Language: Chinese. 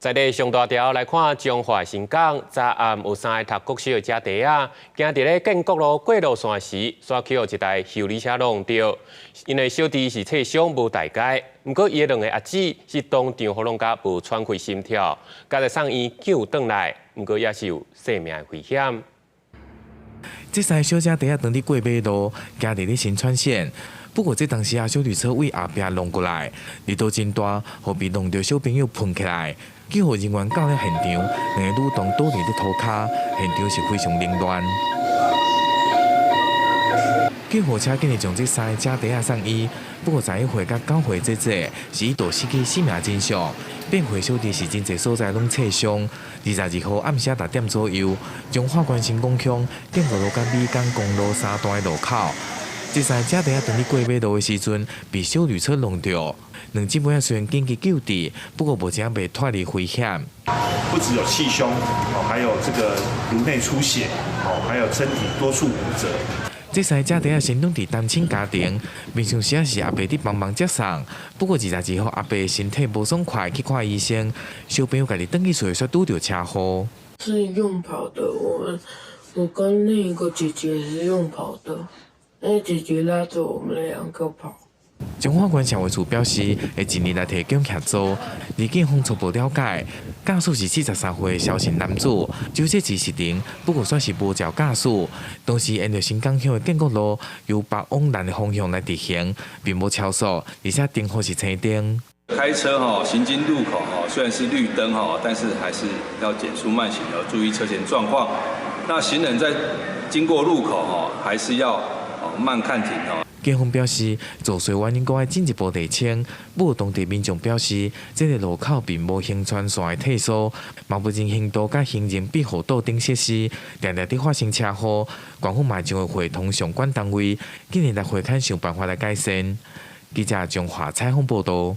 在地上大条来看中华新港，昨暗有3个读国小的家弟仔，行伫咧建国路过路线时，煞去互一台修理车撞到。因为小弟是侧伤无大碍，不过伊2个阿姊是当场互弄甲无喘气心跳，家己送医救转来，不过也是有生命危险。这3个小家弟仔当伫过马路，行伫咧新川线。不过，这当时小旅车为后壁弄过来，力道真大，互被弄到小朋友喷起来。救护人员到了现场，2个女童倒伫咧涂骹，现场是非常凌乱。救护车竟然将这3个家弟仔送医，不过11岁甲9岁是一度失去生命真相。变回小弟是真侪所在拢侧伤。22号暗时6点左右，中华关新港乡建国路甲美港公路3段的路口。这3个家弟仔当伫过马路的时阵，被小旅车弄着。2姊妹虽然紧急救治，不过目前未脱离危险。不只有气胸，还有这个颅内出血，还有身体多处骨折。这3个家弟仔生长伫单亲家庭，平常时是阿伯伫帮忙接送。不过22号阿伯身体无爽快，去看医生。小朋友家己登去所说拄着车祸。是用跑的，我跟那个姐姐是用跑的。那姐姐拉着我们2个跑。中华关社会处表示，会尽力来提供协助。而警方初步了解，驾驶是43岁萧姓男子，酒测值是零，不过算是无照驾驶。当时沿着新港乡的建国路由北往南的方向来直行，并无超速，而且灯号是青灯。开车行经路口虽然是绿灯但是还是要减速慢行，要注意车前状况。那行人在经过路口还是要慢看停。警方表示，肇事原因该进一步厘清。不过，当地民众表示，这个路口并无行船线的退缩，嘛不进行道甲行人庇护道等设施，常常伫发生车祸。官方嘛将会会同相关单位，今年来会看想办法来改善。记者中华采访报道。